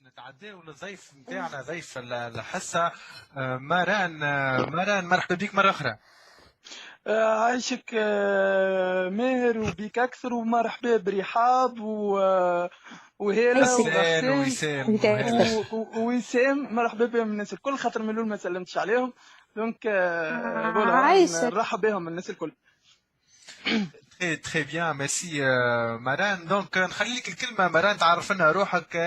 نتعداو للضيف نتاعنا ضيف الحصة. ماران مرحبا بك مرة أخرى. عايشك ماهر وبيك أكثر ومرحبا برحاب وهالة حسان وغسان ووسام وهلا. ووسام. مرحبا بهم الناس الكل خاطر من الأول ما سلمتش عليهم. دونك فوالا عايشك. نرحب بهم الناس الكل. تري بيان ميرسي ماران. دونك نخلي لك الكلمة ماران، تعرفنا روحك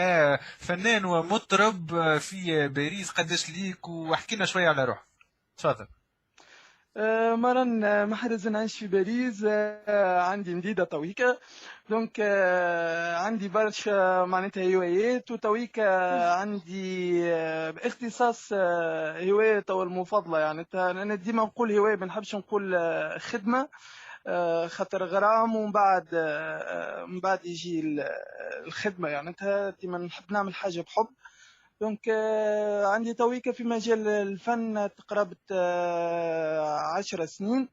فنان ومطرب في باريس، قداش ليك واحكي شوية على روحك. تفضل. مرن محرز نعيش في باريس. عندي مديدة تويكا. دونك عندي برشا معناتها هوايات وتويكا عندي باختصاص هواية تو المفضلة. يعني أنا ديما نقول هواية، ما نحبش نقول خدمة خاطر غرام ومن بعد من بعد يجي الخدمة. يعني انت ديما نحب نعمل حاجة بحب. دونك عندي تويكا في مجال الفن تقرابة 10 سنين.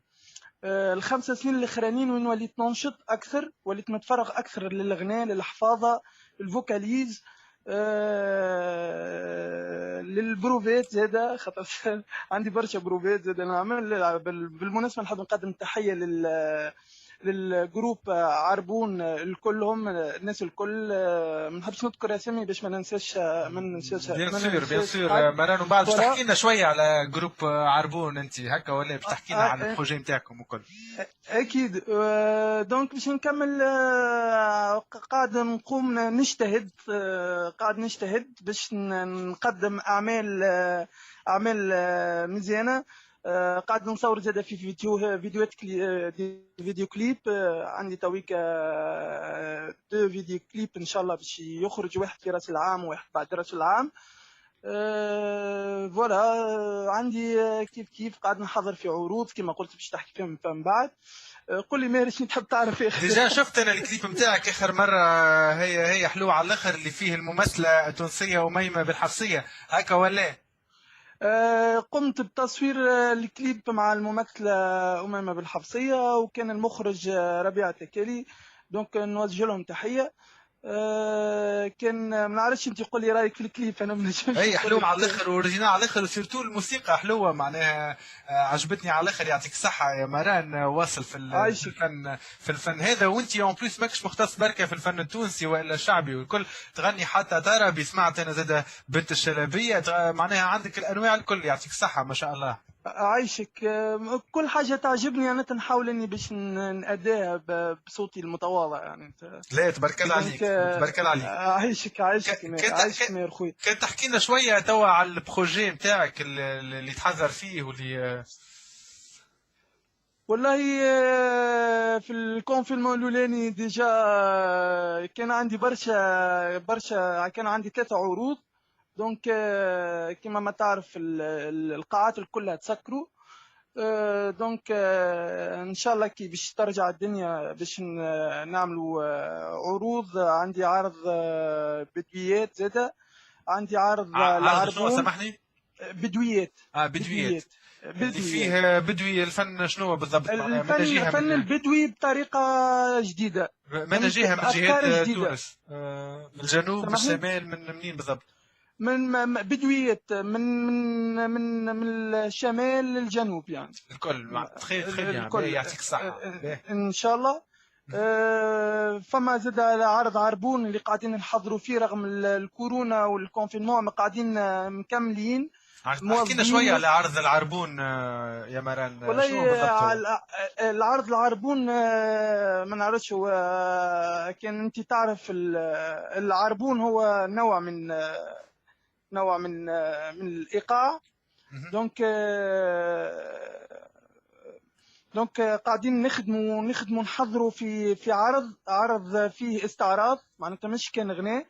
الخمس سنين الاخرانيين وين وليت ننشط اكثر، وليت نتفرغ اكثر للغناء، للحفاظه، الفوكاليز، للبروفيت زاده خاطر عندي برشا بروفيت زاده نعمل. بالمناسبه نحب نقدم تحيه للجروب عربون الكلهم، الناس الكل. ما نحبش نذكر اسامي باش ما ننساش بيان سور حد. ماران، ومن بعد باش فوالا. تحكي لنا شوية على جروب عربون انت هكا، ولا باش تحكي لنا على البروجي نتاعكم وكل؟ اكيد. دونك باش نكمل قاعد نقوم نجتهد، قاعد نجتهد باش نقدم اعمال مزيانه. قاعد نصور زاده في فيديوهات فيديو كليب. عندي تويك دو فيديو كليب ان شاء الله باش يخرج، واحد في راس العام وواحد بعد راس العام. فوالا. عندي كيف قاعد نحضر في عروض كما قلت باش تحكي فيهم من بعد. قل لي ماهر شنو تحب تعرف يا اخي؟ ديجا شفت انا الكليب نتاعك اخر مره، هي حلوه على الاخر، اللي فيه الممثله التونسيه أميمة بالحفصيه هكا ولا؟ قمت بتصوير الكليب مع الممثلة أميمة بالحفصية، وكان المخرج ربيع تكالي. دونك نوجه لهم تحية. كان ما نعرفش انت تقول لي رايك في الكليب، انا ما نجمش هي نقول حلوه لك. على الاخر واوريجينال على الاخر، وسيرتو الموسيقى حلوه معناها. عجبتني على الاخر، يعطيك الصحه يا ماران. واصل في عايشك. الفن، في الفن هذا. وانت اون بليس ماكش مختص بركه في الفن التونسي والا الشعبي والكل، تغني حتى طربي. سمعت انا زاد بنت الشلبيه، معناها عندك الانواع الكل. يعطيك الصحه ما شاء الله. عايشك. كل حاجة تعجبني أنا تنحاول إني باش نأديها بصوتي المتواضع. يعني أنت. لا تبارك الله دونك عليك، تبارك الله عليك. عايشك عايشك مير خويا. كان تحكي لنا شويه توا على البروجي نتاعك اللي تحضر فيه واللي والله في الكونفينمون الأولاني ديجا كان عندي برشا كان عندي 3 عروض. دونك كما ما تعرف القاعات الكلها تسكروا. دونك ان شاء الله كي باش ترجع الدنيا باش نعملوا عروض. عندي عرض بدويات زاده. عندي عرض عرض شنو العربون. سامحني؟ بدويات. بدويات. اللي بدويات. فيه بدوي الفن شنو بالضبط معناها؟ من جهه الفن من البدوي بطريقه جديده. من جهه من بافكار جهات جديده. تونس، من الجنوب من سامحني. الشمال، من منين بالضبط؟ بدويات من الشمال للجنوب يعني. الكل. تخي بيان، الكل يعطيك الصحه. ان شاء الله. فما زاد عرض عربون اللي قاعدين نحضروا فيه رغم الكورونا والكونفينمون، قاعدين مكملين احكي لنا شويه موظفين. على عرض العربون يا ماران، والله شنو بالضبط هو؟ العرض العربون ما نعرفش هو. كان انت تعرف العربون هو نوع من الايقاع. دونك قاعدين نخدموا نحضروا في عرض فيه استعراض معناتها مش كان غناء.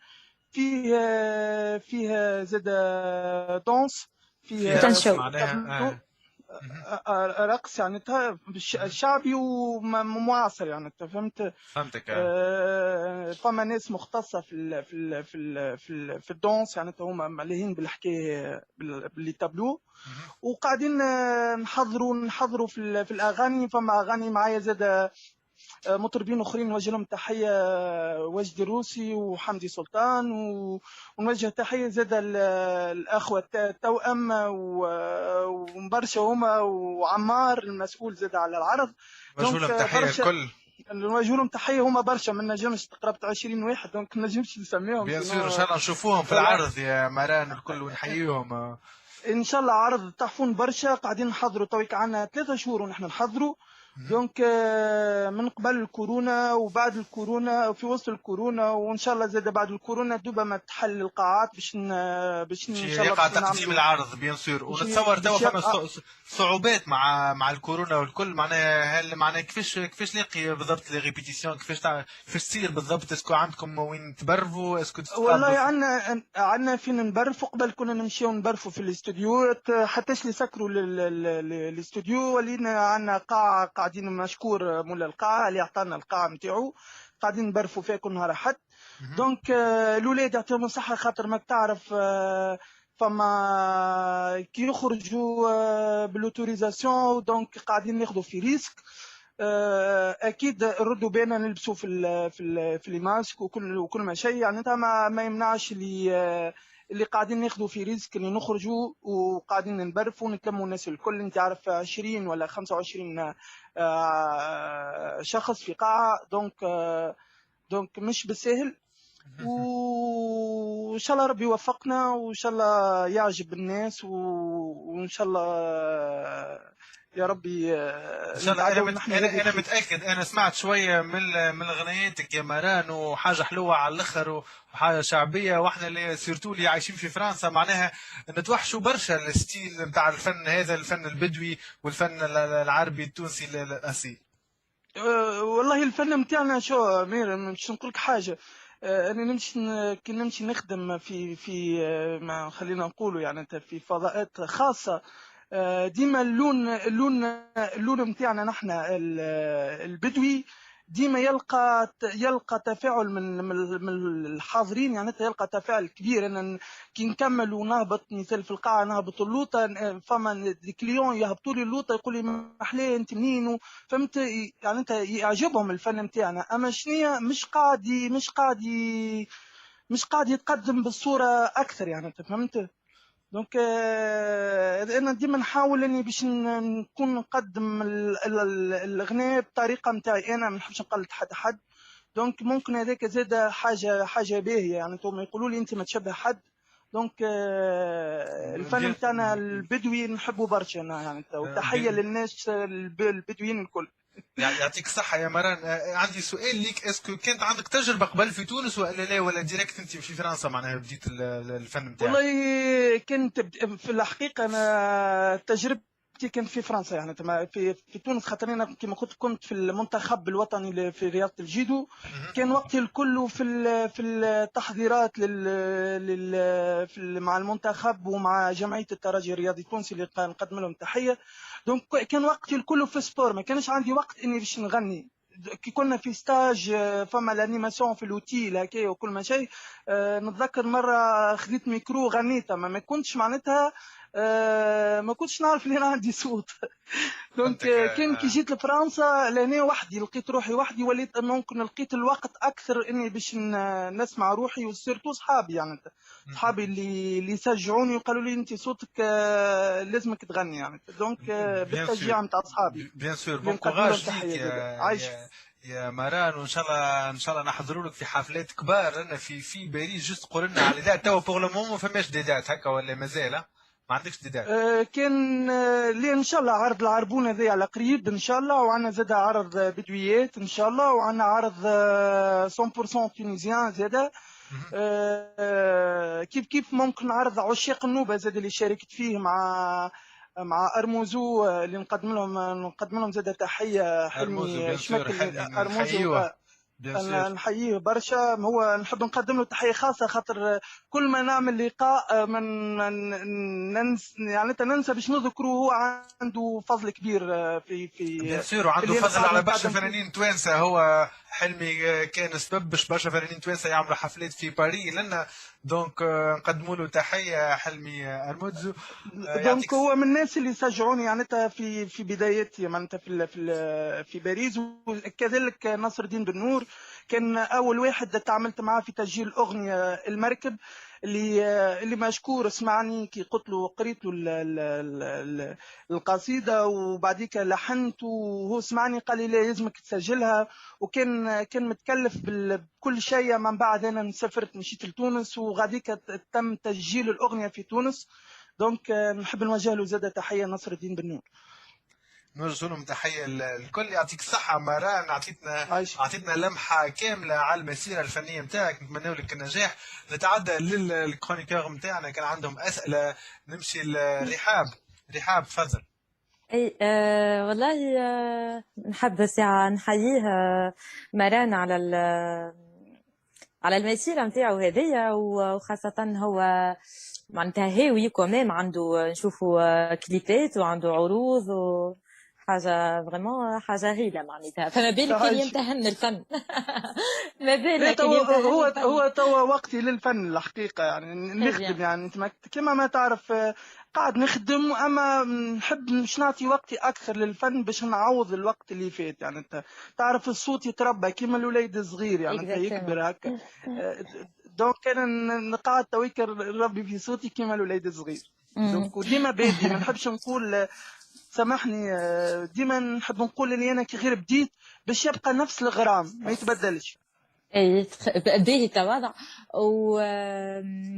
فيه زاد دونس، فيه رقص معناها. رقص يعني شعبي ومعاصر. يعني انت فهمتك. فما ناس مختصه في الدونس. يعني هما ملهين بالحكايه باللي تابلو. وقاعدين نحضروا في الاغاني. فما اغاني معايا زاد مطربين اخرين نوجه لهم تحيه، وجدي الروسي وحمدي سلطان، ونوجه تحيه زاد الاخوه التوأم وبرشا هما، وعمار المسؤول زاد على العرض. نوجه لهم تحيه برشا الكل. نوجه لهم تحيه، هما برشا ما نجمش، قربت 20 واحد، دونك ما نجمش نسميهم. بيان سور ان شاء الله نشوفوهم في العرض يا مران الكل ونحييهم ان شاء الله. عرض تحفون برشا، قاعدين نحضروا تويك، عنا 3 شهور ونحن نحضروا. دونك من قبل الكورونا وبعد الكورونا في وسط الكورونا، وان شاء الله زاد بعد الكورونا دوبا ما تحل القاعات باش ان شاء الله يقع تقديم العرض بيان سور. ونتصور توا فما صعوبات مع الكورونا والكل، معناها هل معناها كيفاش لاقي بالضبط لي ريبيتيسيون، كيفاش تصير بالضبط؟ اسكو عندكم وين تبرفوا؟ اسكو والله عندنا فين نبرفوا. قبل كنا نمشيو نبرفوا في الاستوديو، حتىش اللي سكروا الاستوديو، ولينا عندنا قاعه قاعدين، مشكور مولا القاعه اللي عطانا القاعه نتاعو، قاعدين نبرفوا فيها كل نهار احد. دونك الاولاد يعطيهم الصحه، خاطر ماك تعرف فما كي يخرجوا بالاوتوريزاسيون، دونك قاعدين ناخذوا في ريسك. اكيد ردوا بالنا نلبسوا في الماسك وكل ما شيء، يعني انت ما يمنعش اللي قاعدين ناخذوا في ريسك اللي نخرجوا وقاعدين نبرفوا ونتلموا الناس الكل. انت عارف 20 ولا 25 شخص في قاعه، دونك مش بالسهل. وان شاء الله ربي يوفقنا، وان شاء الله يعجب الناس، وان شاء الله يا ربي ان شاء الله. انا متاكد، انا سمعت شويه من اغنياتك يا مران، وحاجه حلوه على الاخر وحاجه شعبيه، واحنا اللي سيرتو اللي عايشين في فرنسا معناها نتوحشوا برشا الستيل نتاع الفن هذا، الفن البدوي والفن العربي التونسي الاصيل. والله الفن نتاعنا شو مير، مش نقول لك حاجه. انا كي نمشي نخدم في ما خلينا نقولوا يعني انت في فضاءات خاصه، ديما اللون نتاعنا نحن البدوي ديما يلقى تفاعل من الحاضرين، يعني يلقى تفاعل كبير. انا كي نكمل ونهبط مثال في القاعه، نهبط اللوطه، فما دي كليون يهبطوا لي اللوطه يقول لي محلاه انت منين، فهمت؟ يعني انت يعجبهم الفن نتاعنا، اما شنيا مش قاعد يتقدم بالصوره اكثر، يعني انت فهمت؟ دونك انا ديما نحاول اني باش نكون نقدم الاغنيه بطريقه نتاعي، انا ما نحبش نقلد حد. دونك ممكن هذاك زاد حاجه باهيه، يعني انتم يقولوا لي انت ما تشبه حد. دونك الفن نتاعنا البدوي نحبه برشا يعني، وتحيه للناس البدويين الكل. يعطيك الصحة يا مران. عندي سؤال ليك، اسكو كانت عندك تجربة قبل في تونس ولا لا، ولا ديريكت انت في فرنسا معناها بديت الفن نتاعك؟ والله كنت في الحقيقة انا تجربتي كانت في فرنسا، يعني في تونس، خاطر انا كما كنت في المنتخب الوطني في رياضة الجيدو. كان وقتي الكل في التحضيرات مع المنتخب ومع جمعية الترجي الرياضي التونسي اللي نقدم لهم تحية. دونك كان وقتي الكل في سبور، ما كانش عندي وقت اني باش نغني. كي كنا في ستاج فما الانيماسيون في الاوتيل هكايا وكل ما شيء، نتذكر مره خديت ميكرو غنيت، ما كنتش معناتها ما كنتش نعرف ان انا عندي صوت. دونك كان كي جيت لفرنسا لهنا وحدي، لقيت روحي وحدي، وليت ممكن لقيت الوقت اكثر اني باش نسمع روحي، وسيرتو صحابي، يعني صحابي اللي يشجعوني وقالوا لي انت صوتك لازمك تغني، يعني دونك بالتشجيع نتاع صحابي. بيان سور. بون كوراج ليك يا مران، وان شاء الله نحضروا لك في حفلات كبار. انا في باريس جست قول لنا على دات توا بور لو مومون، ما فماش ديدات هكا ولا مازال؟ ما عندكش ديدات؟ كان لي ان شاء الله عرض العربون هذا على قريب ان شاء الله، وعندنا زاد عرض بدويات ان شاء الله، وعندنا عرض 100% تونيزيان زاد. كيف ممكن عرض عشاق النوبه زاد اللي شاركت فيه مع ارموزو، اللي نقدم لهم زاد تحيه. حلمي شمكل ارموزو نحييه برشا. هو نحب نقدم له تحيه خاصه، خاطر كل ما نعمل لقاء يعني ننسى باش نذكره. هو عنده فضل كبير في بيان سور، وعنده فضل على برشا فنانين توانسه. هو حلمي كان سبب باش برشا فنانين توانسه يعملوا حفلات في باريس لنا. دونك نقدموا له تحيه حلمي أرموزو. يعطيك دونك هو من الناس اللي شجعوني يعني في بدايتي معناتها في باريس. وكذلك نصر الدين بن نور كان اول واحد تعاملت معاه في تسجيل اغنيه المركب، اللي مشكور سمعني كي قلت له قريت له القصيده وبعديك لحنت وهو سمعني قال لي لا لازمك تسجلها. كان متكلف بكل شيء. من بعد انا سافرت مشيت لتونس وغاديك تم تسجيل الاغنيه في تونس. دونك نحب نوجه له زاده تحيه نصر الدين بن نور. نوجه لهم تحيه الكل. يعطيك الصحه مران، عايش. اعطيتنا لمحه كامله على المسيره الفنيه نتاعك. نتمنى لك النجاح. نتعدى للكرونيكور نتاعنا كان عندهم اسئله. نمشي لرحاب. رحاب تفضل. اي والله نحب ساعة نحييه مران على على المسيرة نتاعو هذيا، وخاصة هو معناتها هاوي كمان عنده نشوفوا كليبات وعنده عروض وحاجة فريمون حاجة هايلة معناتها. فما بالك كان عايش. يمتهن الفن ما لا بالك كان يمتهن الفن. هو توا وقتي للفن الحقيقة، يعني تري نخدم بيان. يعني انت كما ما تعرف قاعد نخدم، اما نحب مش نعطي وقتي اكثر للفن باش نعوض الوقت اللي فات. يعني انت تعرف الصوت يتربى كيما الوليد الصغير، يعني انت اكزاكتومون. يكبر هكا. دونك انا نقعد تويك نربي في صوتي كيما الوليد الصغير. دونك وديما بادي ما نحبش نقول سامحني، ديما نحب نقول اني انا كي غير بديت باش يبقى نفس الغرام ما يتبدلش. اي باهي التواضع. و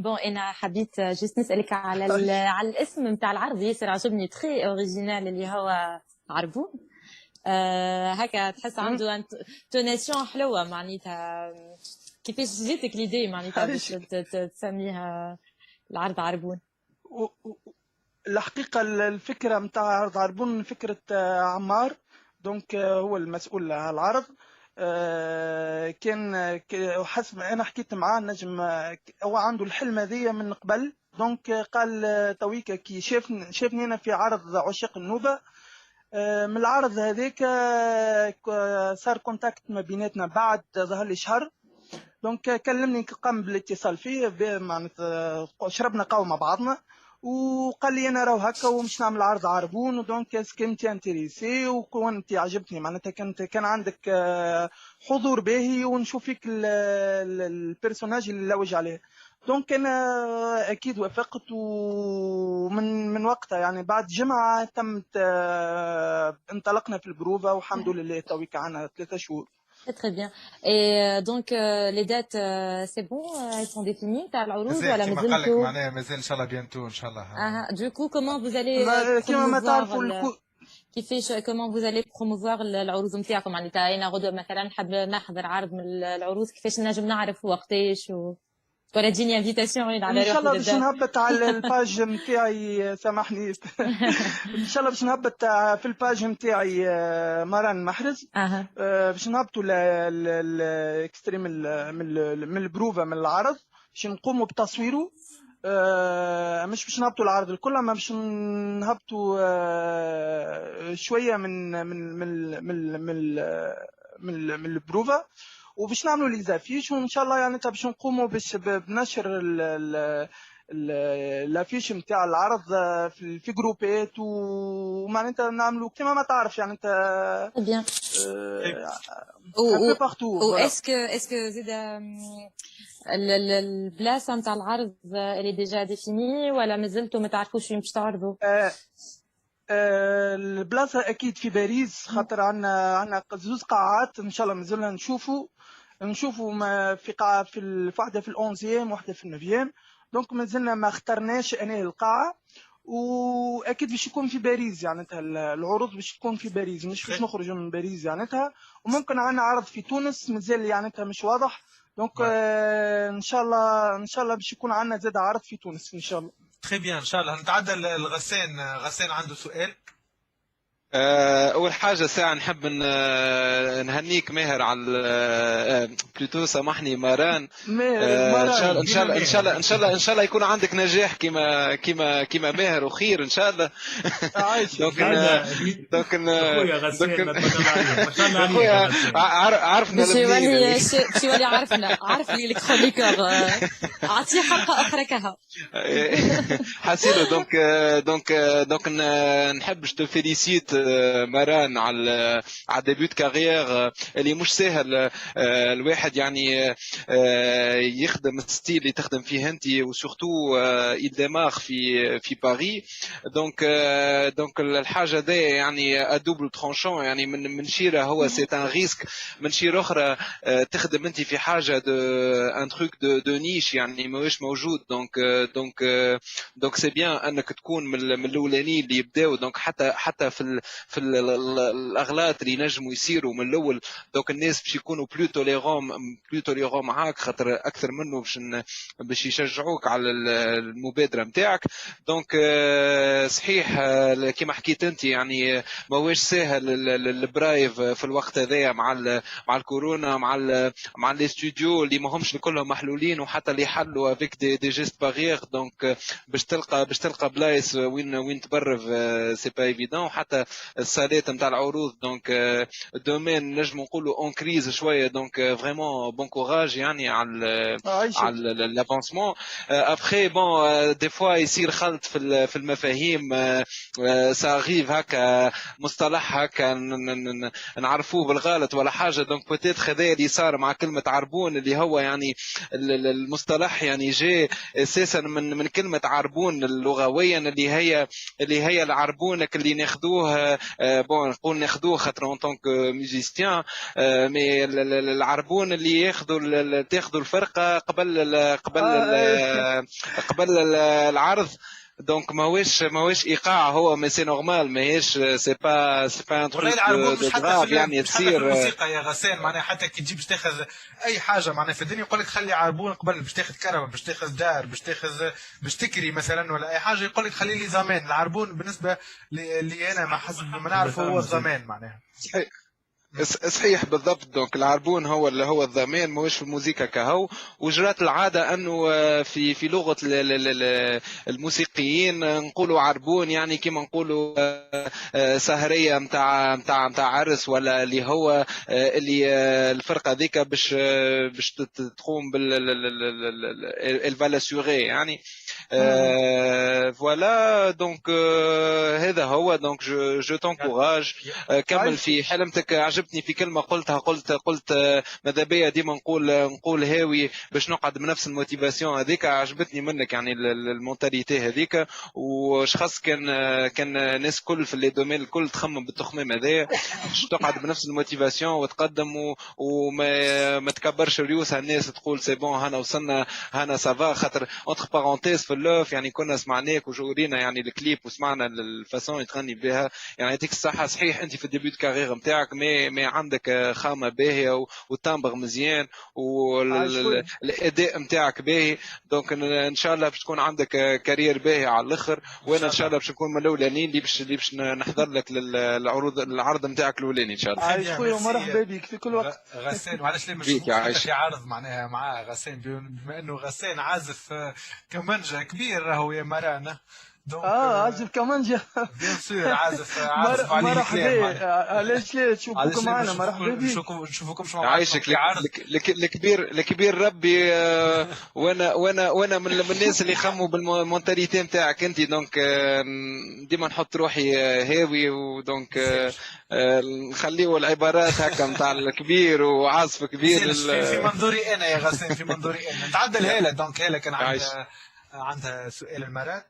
بون انا حبيت جست نسالك على على الاسم نتاع العرض، ياسر عجبني تخي اوريجينال اللي هو عربون. هكا تحس عنده توناسيون حلوه معناتها. كيفاش جاتك ليدي معناتها باش تسميها العرض عربون؟ الحقيقة الفكرة متاع عرض عربون فكرة عمار. دونك هو المسؤول على العرض. كان حسب انا حكيت معاه نجم هو عنده الحلم هذيا من قبل. دونك قال تويكا كي شافني انا في عرض عشاق النوبة. من العرض هذاك صار كونتاكت ما بيناتنا بعد ظهر لي شهر. دونك كلمني قام بالاتصال فيه معناتها شربنا قهوة مع بعضنا وقال لي انا راهو هكا ومش نعمل عرض عربون. دونك اسكنتي انتريسي وكنت عجبتني معناتها كان عندك حضور باهي ونشوف فيك البيرسوناج اللي لوج عليه. دونك انا اكيد وافقت ومن وقتها يعني بعد جمعه تمت انطلقنا في البروفه والحمد لله تويك عنا 3 شهور. Très bien. Et donc les dates c'est bon, elles sont définies تاع العروض ولا كما قال لك مازلتوا؟ معناها مازال ان شاء الله بيانتو ان شاء الله. Du coup comment vous allez كما ما تعرفوا كيفاش comment vous allez promouvoir العروض نتاعكم؟ معناتها انا غدوه مثلا نحب نحضر عرض من العروض، كيفاش نجم نعرف وقتاش ولا تجيني انفيتاسيون على ان شاء روحي الله باش نهبط على الباج نتاعي سامحني ان شاء الله باش نهبط في الباج نتاعي مران محرز. باش نهبطوا الاكستريم من البروفا من العرض باش نقوموا بتصويره. مش باش نهبطوا العرض الكل، اما باش نهبطوا شويه من البروفا وباش نعملوا لي زافيش وان شاء الله يعني باش نقوموا بنشر الافيش نتاع العرض في جروبات ومعناتها نعملوا كما ما تعرف يعني انت بيان او بارتو. اسكو زيد البلاصه نتاع العرض اللي ديجا ديفيني ولا مازلتوا ما تعرفوش وين باش تعرضوا؟ البلاصه اكيد في باريس، خاطر عندنا زوز قاعات ان شاء الله مازلنا نشوفوا في قاعه في واحده في الأونزيام واحده في النوفيام. دونك مازلنا ما اخترناش انا القاعه، واكيد باش يكون في باريس يعني العروض باش تكون في باريس مش باش نخرجوا من باريس يعني وممكن عندنا عرض في تونس مازال يعني مش واضح. دونك ان شاء الله باش يكون عندنا زاد عرض في تونس ان شاء الله. تري بيان ان شاء الله. نتعدى الغسان. غسان عنده سؤال. أول حاجة ساعة نحب نهنيك ماهر على بلوتو سامحني ماران. إن شاء الله مران. إن شاء الله إن شاء الله إن شاء الله إن شاء الله يكون عندك نجاح كيما ماهر وخير إن شاء الله. عايشك. دونك هذا دونك اخويا غسان ما تبارك الله عليك، ما شاء الله عليك يا أخويا غسان. عرفنا باش المنين يولي باش يولي عارف لي الكرونيكور اعطيه حلقه اخرى كها. حسيلو. دونك نحب جو فيليسيت ماران على ديبيوت كارير اللي مش سهل. الواحد يعني يخدم الستيل اللي تخدم فيه انت، وسورتو يدماغ في باريس. دونك الحاجه دي يعني ادوبل ترونشون، يعني من شيره هو سي ان ريسك، من شيره اخرى تخدم انت في حاجه دو ان تروك دو نيش يعني ماهوش موجود. دونك سي بيان انك تكون من الاولانيين اللي يبداو. دونك حتى في الاغلاط اللي ينجموا يصيروا من الاول، دونك الناس باش يكونوا بلو توليرون معاك، خاطر اكثر منه باش يشجعوك على المبادره نتاعك. دونك صحيح كما حكيت انت يعني ماهوش ساهل البرايف في الوقت هذايا مع الكورونا، مع لي ستوديو اللي ماهمش كلهم محلولين، وحتى اللي حلوا افيك دي جيست بارير. دونك باش تلقى بلايص وين تبرف سي با ايفيدون. حتى الصالات نتاع العروض دونك الدومين نجم نقولوا اون كريز شويه. دونك فريمون بون كوراج يعني على لافونسمون. ابخي بون دي فوا يصير خلط في المفاهيم. سا اريف هكا مصطلح هكا نعرفوه بالغلط ولا حاجه. دونك بوتيت هذا اللي صار مع كلمه عربون، اللي هو يعني المصطلح يعني جاي اساسا من كلمه عربون لغويا، اللي هي العربونك اللي ناخذوه. بون نقول ناخذوه خاطر اون طونك ميوزيسيان، مي العربون اللي تاخذوا الفرقه قبل العرض. دونك ماهوش ايقاع هو، مي سي نورمال، ماهيش سي با ان تروك والله العربون دو مش حتى غراف يعني مش حتى في تصير. الموسيقى يا غسان، معناها حتى كي تجي باش تاخذ اي حاجه معناها في الدنيا يقول لك خلي عربون قبل باش تاخذ كرم، باش تاخذ دار، باش تكري مثلا ولا اي حاجه، يقول لك خلي لي زمان. العربون بالنسبه لي انا ما حسب ما نعرف هو الزمان معناها. صحيح بالضبط. دونك العربون هو الضمان، ماهوش في الموسيقى كهو. وجرات العاده انه في لغه الموسيقيين نقولوا عربون يعني كما نقولوا سهريه نتاع عرس، ولا اللي هو اللي الفرقه ذيك باش تقوم بالفالا سوري يعني. فوالا دونك هذا هو. دونك جو تونكوراج كمل في حلمتك. عجبتني في كلمه قلت ماذا بيا ديما نقول هاوي باش نقعد بنفس الموتيفاسيون هذيك. عجبتني منك يعني المونتاليتي هذيك. وشخص كان ناس كل في لي دومين الكل تخمم بالتخميم هذايا باش تقعد بنفس الموتيفاسيون وتقدم وما تكبرش ريوسها الناس تقول سي بون هنا وصلنا هنا سافا. خاطر اونتر بارونتيز في اللوف يعني كنا سمعناك وجورينا يعني الكليب وسمعنا الفاسون يتغني بها يعني يعطيك الصحه. صحيح انت في الديبيوت كارير نتاعك مي عندك خامه باهيه والتامبر مزيان والاداء نتاعك باهي. دونك ان شاء الله باش تكون عندك كارير باهي على الاخر. وانا ان شاء الله باش نكون من الاولانيين اللي باش نحضر لك العرض نتاعك الاولاني ان شاء الله. عايش خويا ومرحبا بك في كل وقت. غسان وعلاش لا مش في عرض معناها مع غسان، بما انه غسان عازف كمانجا كبير راهو يا مرانا. عازف كمانجا بيان سور عازف مرحبا. علاش لا تشوفوكم معنا؟ مرحبا بك. نشوفوكم عايشك الكبير ربي. وانا من الناس اللي يخموا بالمونتاليتي نتاعك انت. دونك ديما نحط روحي هاوي ودونك نخليو العبارات هكا نتاع الكبير وعازف كبير. في منظوري انا يا غسان، في منظوري انا نتعدل هاله. دونك هاله كان عندها سؤال المرات.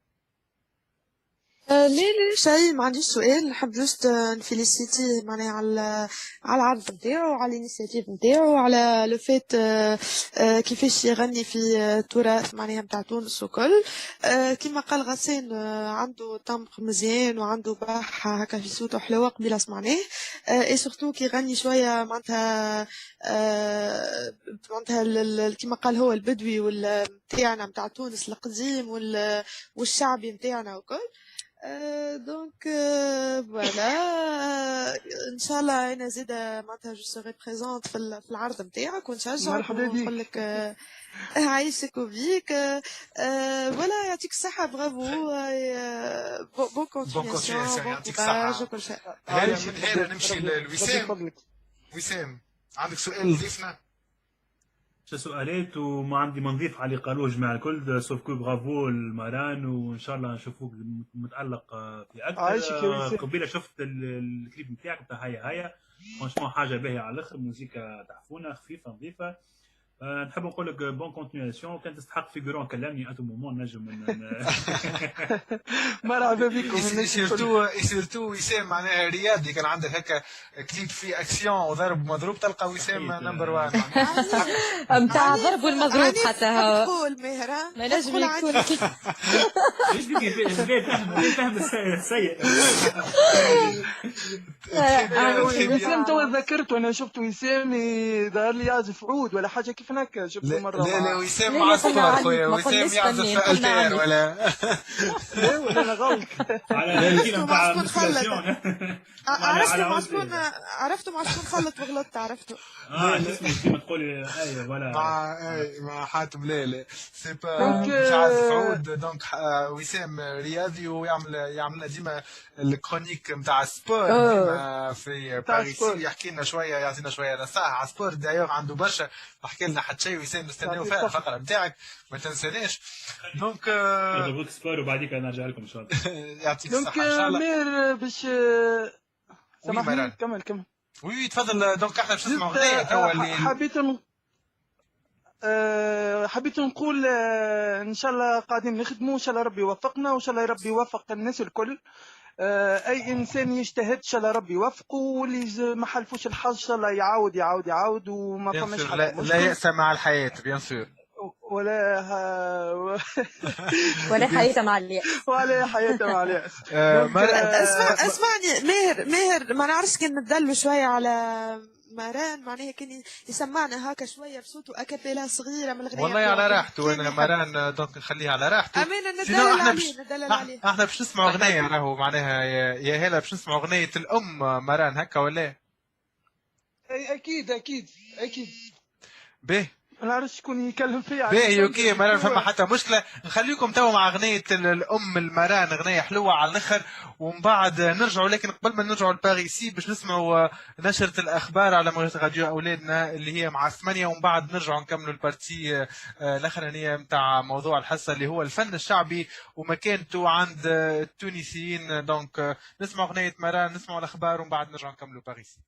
لا شيء، ما عنديش سؤال. نحب جوست نفيليسيتي معناها على العرض نتاعو، على الانيشيتيف نتاعو، على لو فيت كيفاش يغني في التراث معناها نتاع تونس وكل. كما قال غسان عنده تمبر مزيان وعنده باحة هكا في صوته حلوة قبيله سمعناه. اي سورتو كي يغني شوية معناتها كما قال هو البدوي نتاعنا نتاع تونس القديم والشعبي نتاعنا وكل. دونك فوالا ان شاء الله انا زيدا معناتها جو سوري بريزونت في العرض نتاعك ونشجعك مرحبا بك. ونقول لك عايشك وبيك فوالا يعطيك الصحة برافو بون كونتينياسيون continuation، بون يعطيك كوراج الصحة. وكل شيء. هلا عايشك من هنا نمشي ربي لوسام. يفضلك. وسام عندك سؤال ضيفنا؟ سؤالات وما عندي ما نضيف على اللي قالوه جماعة الكل سوف كو برافو الماران وان شاء الله نشوفوك متألق في عايشك يا اكثر. وسام. قبيله شفت الكليب نتاعك نتاع هيا فرانشمون حاجه باهيه على الاخر، موسيقى تحفونه خفيفه نظيفه. نحب نقول لك بون كونتينياسيون، كان تستحق فيغورون كلمني اتو مومون نجم مرحبا بكم. سيرتو وسام معناها رياضي، كان عندك هكا كليب فيه اكسيون وضرب مضروب تلقى وسام نمبر 1 متاع ضرب والمضروب حتى هو تقول مهرة ما نجم يكون فهم السيء. وسام توا ذكرت وانا شفت وسام ظهر لي يعزف عود ولا حاجه كيف هكا شفته مره. لا وسام لا، مع لا، الصفار قلنا خويا، عني، ما وسام قلناش يعزف فنان، في قلنا التير عني. ولا لا ولا انا غلط. على الكلمه عرفتوا نتاع مع شكون المسلسيون. عرفتوا مع شكون خلط وغلطت عرفتوا. اسمه كيما تقولي ايوه ولا مع حاتم لا سي با دونك، مش عازف عود. دونك وسام رياضي ويعمل لنا ديما الكرونيك نتاع السبور ديما في باريس، يحكي لنا شويه يعطينا شويه نصائح على السبور. دايوغ عنده برشا، حكى لنا حتى شيء وسام نستناو فيها الفقره نتاعك ما تنساناش. دونك نضربوك سبور وبعديك نرجع لكم ان شاء الله. يعطيك دونك الصحه ان شاء الله. مير باش سامحني مران. كمل. وي تفضل. دونك احنا باش نسمعوا اغنيه توا اللي حبيت نقول ان شاء الله قاعدين نخدموا، ان شاء الله ربي يوفقنا، وان شاء الله ربي يوفق الناس الكل. اي انسان يجتهد ان شاء الله ربي يوفقه، واللي ما حلفوش الحظ ان شاء الله يعاود وما فماش لا يأس مع الحياه بيان سور، ولا ولا حياته مع الياس. ولا حياته مع الياس. اسمعني ماهر ما نعرفش كان ندلوا شويه على ماران، معناها كان يسمعنا هكا شويه بصوته اكابيلا صغيره من الغنية. والله على راحته انا ماران، دونك نخليها على راحته. امين ندلل عليه. احنا باش نسمعوا اغنيه راهو معناها يا هلا باش نسمعوا اغنيه الام ماران هكا ولا اكيد باهي. ما نعرفش شكون يكلم فيا. باهي اوكي ماران، فما حتى مشكله. نخليكم توا مع اغنيه الام الماران، اغنيه حلوه على الاخر، ومن بعد نرجعوا. لكن قبل ما نرجعوا لباريسي باش نسمعوا نشره الاخبار على موجة راديو اولادنا اللي هي مع 8، ومن بعد نرجعوا نكملوا البارتي الاخرانيه نتاع موضوع الحصه اللي هو الفن الشعبي ومكانته عند التونسيين. دونك نسمعوا اغنيه ماران، نسمعوا الاخبار، ومن بعد نرجعوا نكملوا باريسي.